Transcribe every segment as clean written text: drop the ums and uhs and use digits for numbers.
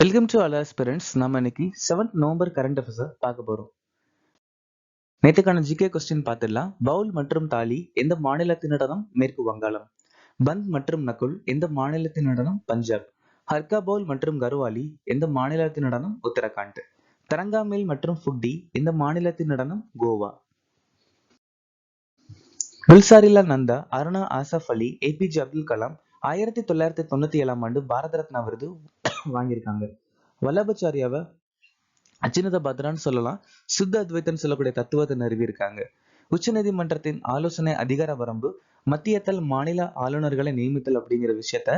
Welcome to all aspirants. நம்ம இன்னைக்கு 7th November current affairs பார்க்க போறோம். நேற்றுக்கான ஜிகே கொஸ்டின் பார்த்துடலாம். பவுல் மற்றும் தாலி எந்த மாநிலத்தின் நடனம்? மேற்கு வங்காளம். பந்த் மற்றும் நகுல் எந்த மாநிலத்தின் நடனம்? பஞ்சாப். ஹர்கா பவுல் மற்றும் கர்வாலி எந்த மாநிலத்தின் நடனம்? உத்தரகாண்ட். தரங்காமேல் மற்றும் ஃபுட்டி எந்த மாநிலத்தின் நடனம்? கோவா. குல்சாரிலா நந்தா, அருணா ஆசஃப் அலி, ஏபிஜே அப்துல் கலாம் 1997 ஆண்டு பாரத ரத்னா விருது வாங்கியிருக்காங்க. வல்லபாச்சாரியாவை அச்சினத பத்ரான்னு சொல்லலாம். சுத்த அத்வைத்தன்னு சொல்லக்கூடிய தத்துவத்தை நிறுவியிருக்காங்க. உச்ச நீதிமன்றத்தின் ஆலோசனை அதிகார வரம்பு மத்தியத்தல் மாநில ஆளுநர்களை நியமித்தல் அப்படிங்கிற விஷயத்த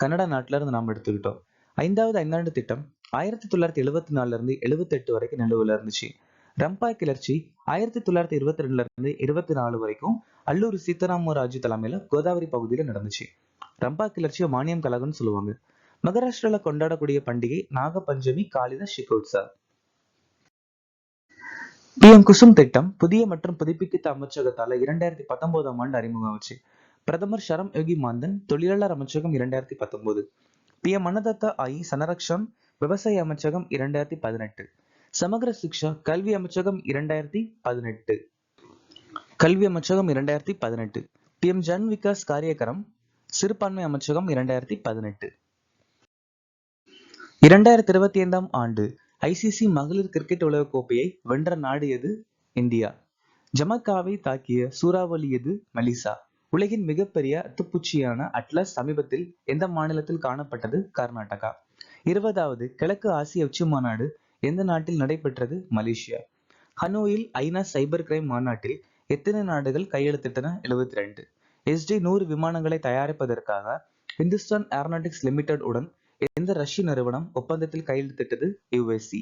கனடா நாட்டுல இருந்து நாம் எடுத்துக்கிட்டோம். 5வது ஐந்தாண்டு திட்டம் 1974 இருந்து 78 வரைக்கும் நிலுவையில் இருந்துச்சு. ரம்பாய் கிளர்ச்சி 1922 இருந்து 24 வரைக்கும் அல்லூரி சீதாராமராஜு தலைமையில கோதாவரி பகுதியில நடந்துச்சு. ரம்பா கிளர்ச்சியை மானியம் கழகம்னு சொல்லுவாங்க. மகாராஷ்டிரால கொண்டாடக்கூடிய பண்டிகை நாக பஞ்சமி, காளித ஷிகோட்சா. PM குசும் திட்டம் புதிய மற்றும் புதுப்பிக்க அமைச்சகத்தால 2019 ஆண்டு அறிமுகமாச்சு. பிரதமர் ஷரம் யோகி மாந்தன் தொழிலாளர் அமைச்சகம் 2019. PM அன்னதத்தா ஆயி சனரக்ஷம் விவசாய அமைச்சகம் 2018. சமகர சிக்ஷா கல்வி அமைச்சகம் 2018. PM ஜன் விகாஸ் காரியக்கரம் சிறுபான்மை அமைச்சகம் 2018. 2025 ஆண்டு ICC மகளிர் கிரிக்கெட் உலகக் கோப்பையை வென்ற நாடு எது? இந்தியா. ஜமைக்காவை தாக்கிய சூறாவளி எது? மெலிசா. உலகின் மிகப்பெரிய அத்துப்பூச்சியான அட்லஸ் சமீபத்தில் எந்த மாநிலத்தில் காணப்பட்டது? கர்நாடகா. 20வது கிழக்கு ஆசிய உச்சி மாநாடு எந்த நாட்டில் நடைபெற்றது? மலேசியா. ஹனோயில் ஐநா சைபர் கிரைம் மாநாட்டில் எத்தனை நாடுகள் கையெழுத்திட்டன? 72. SD-100 விமானங்களை தயாரிப்பதற்காக இந்துஸ்தான் ஏரோநாட்டிக்ஸ் லிமிடெட் உடன் எந்த ரஷ்ய நிறுவனம் ஒப்பந்தத்தில் கையெழுத்திட்டது? USC.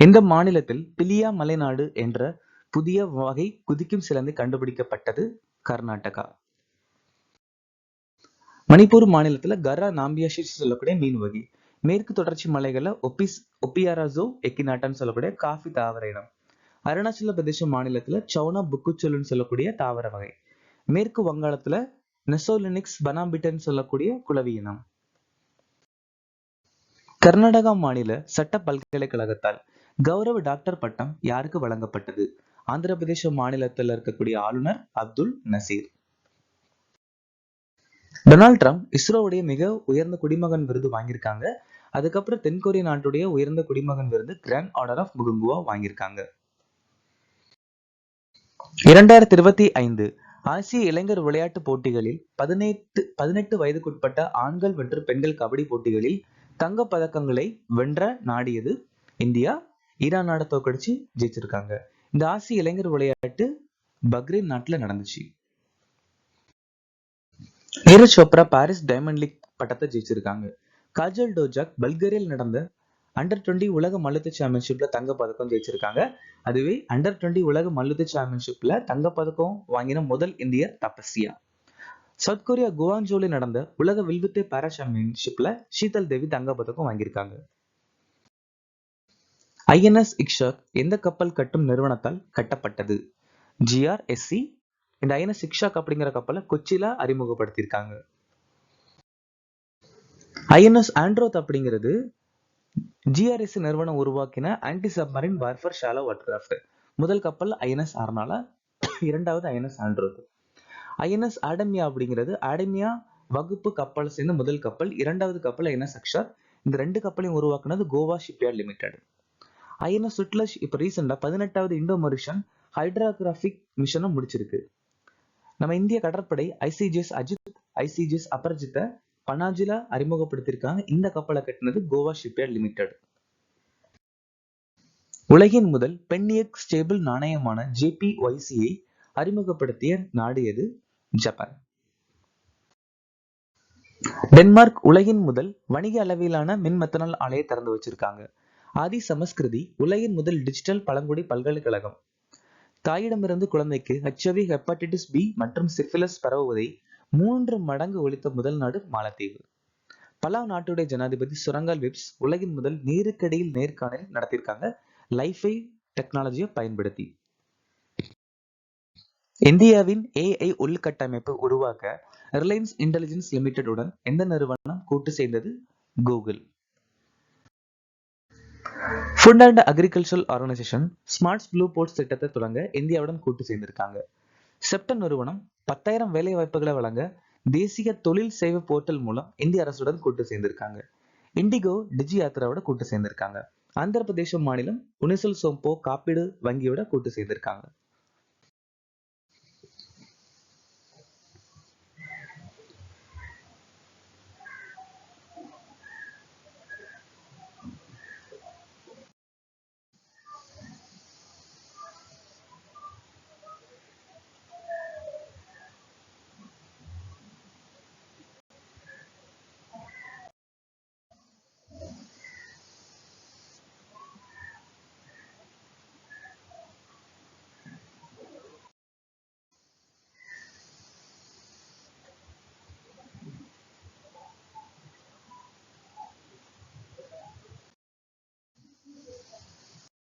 எந்த மாநிலத்தில் பிலியா மலைநாடு என்ற புதிய வகை குதிக்கும் சிலந்தி கண்டுபிடிக்கப்பட்டது? கர்நாடகா. மணிப்பூர் மாநிலத்துல கரா நாம்பியாஷி சொல்லக்கூடிய மீன் வகை. மேற்கு தொடர்ச்சி மலைகள்ல ஒப்பியாராசோ எக்கினாட்டான்னு சொல்லக்கூடிய காஃபி தாவர இனம். அருணாச்சல பிரதேச மாநிலத்துல சௌனா புக்குச்சொல்லுன்னு சொல்லக்கூடிய தாவர வகை. மேற்கு வங்காளத்துல நெசோலினிக்ஸ் பனாம்பிட்டன் சொல்லக்கூடிய குளவி இனம். கர்நாடகா மாநில சட்ட பல்கலைக்கழகத்தால் கௌரவ டாக்டர் பட்டம் யாருக்கு வழங்கப்பட்டது? ஆந்திர பிரதேச மாநிலத்தில் இருக்கக்கூடிய ஆளுநர் அப்துல் நசீர். டொனால்ட் ட்ரம்ப் இஸ்ரோவுடைய மிக உயர்ந்த குடிமகன் விருது வாங்கியிருக்காங்க. அதுக்கப்புறம் தென்கொரிய நாட்டுடைய உயர்ந்த குடிமகன் விருது கிராண்ட் ஆர்டர் ஆஃப் முகுங்குவா வாங்கியிருக்காங்க. 2025 ஆசிய இளைஞர் விளையாட்டு போட்டிகளில் 18 வயதுக்குட்பட்ட ஆண்கள் மற்றும் பெண்கள் கபடி போட்டிகளில் தங்க பதக்கங்களை வென்ற நாடு எது? இந்தியா. ஈரான் நாடை தோக்கடிச்சு ஜெயிச்சிருக்காங்க. இந்த ஆசிய இளைஞர் விளையாட்டு பக்ரைன் நாட்டுல நடந்துச்சு. Neeraj Chopra Paris Diamond League பட்டத்தை ஜெயிச்சிருக்காங்க. காஜல் டோஜாக் பல்கேரியாவில் நடந்த அண்டர் 20 உலக மல்யுத்த சாம்பியன்ஷிப்ல தங்க பதக்கம் ஜெயிச்சிருக்காங்க. அதுவே அண்டர் 20 உலக மல்யுத்த சாம்பியன்ஷிப்ல தங்க பதக்கம் வாங்கின முதல் இந்தியர் தபஸ்யா. சவுத் கொரியா குவாங்ஜோல நடந்த உலக வில்வித்தை பாரா சாம்பியன்ஷிப்ல ஷீதல் தேவி தங்க பதக்கம் வாங்கியிருக்காங்க. INS இக்ஷாக் எந்த கப்பல் கட்டும் நிறுவனத்தால் கட்டப்பட்டது? GRSC. இந்த INS இக்ஷாக் அப்படிங்கிற கப்பலை கொச்சியில அறிமுகப்படுத்தியிருக்காங்க. INS ஆண்ட்ரோத் அப்படிங்கிறது GRSC நிறுவனம் உருவாக்கின ஆன்டி சப்மரின் வார்ஃபேர் ஷாலோ வாட்டர்கிராஃப்ட். முதல் கப்பல் INS ஆர்னாலா, இரண்டாவது INS ஆண்ட்ரோத். INS ஆடமியா அப்படிங்கிறது ஆடமியா வகுப்பு கப்பல் சேர்ந்த முதல் கப்பல். இரண்டாவது கப்பல் INS அக்ஷாக். இந்த 2 கப்பலையும் உருவாக்குனது கோவா ஷிப்யார்ட் லிமிடெட். INS சுட்லஜ் இப்ப ரீசெண்டா 18வது இண்டோ மொரிஷன் ஹைட்ரோகிராபிக் மிஷனும் முடிச்சிருக்கு. நம்ம இந்திய கடற்படை ICGS அஜித், ICGS அபர்ஜித்தை பனாஜில அறிமுகப்படுத்தியிருக்காங்க. இந்த கப்பலை கட்டினது கோவா ஷிப்யார்ட் லிமிடெட். உலகின் முதல் பென்னியக் ஸ்டேபிள் நாணயமான JPYCயை அறிமுகப்படுத்திய நாடு எது? ஜப்பான். டென்மார்க் உலகின் முதல் வணிக அளவிலான மின் மெத்தனால் ஆலையை திறந்து வச்சிருக்காங்க. ஆதி சமஸ்கிருதி உலகின் முதல் டிஜிட்டல் பழங்குடி பல்கலைக்கழகம். தாயிடமிருந்து குழந்தைக்கு HIV, ஹெப்படைட்டிஸ் B மற்றும் சிஃபிலிஸ் பரவுவதை 3 மடங்கு ஒழித்த முதல் நாடு மாலத்தீவு. பலாவ் நாட்டுடைய ஜனாதிபதி சுரங்கால் விப்ஸ் உலகின் முதல் நீருக்கடியில் நேர்காணல் நடத்தியிருக்காங்க லைஃபை டெக்னாலஜியை பயன்படுத்தி. இந்தியாவின் AI உள்கட்டமைப்பு உருவாக்க ரிலையன்ஸ் இன்டெலிஜென்ஸ் லிமிடெட் உடன் எந்த நிறுவனம் கூட்டு சேர்ந்தது? Google. Food and agricultural organisation smarts blue ports திட்டத்தை தொடங்க இந்தியாவுடன் கூட்டு சேர்ந்திருக்காங்க. செப்டன் நிறுவனம் 10,000 வேலை வாய்ப்புகளை வழங்க தேசிய தொழில் சேவை போர்ட்டல் மூலம் இந்திய அரசுடன் கூட்டு சேர்ந்திருக்காங்க. இண்டிகோ டிஜி யாத்ராவோட கூட்டு சேர்ந்திருக்காங்க. ஆந்திர பிரதேச மாநிலம் உனிசல் சோம்போ காப்பீடு வங்கியோட கூட்டு சேர்ந்திருக்காங்க.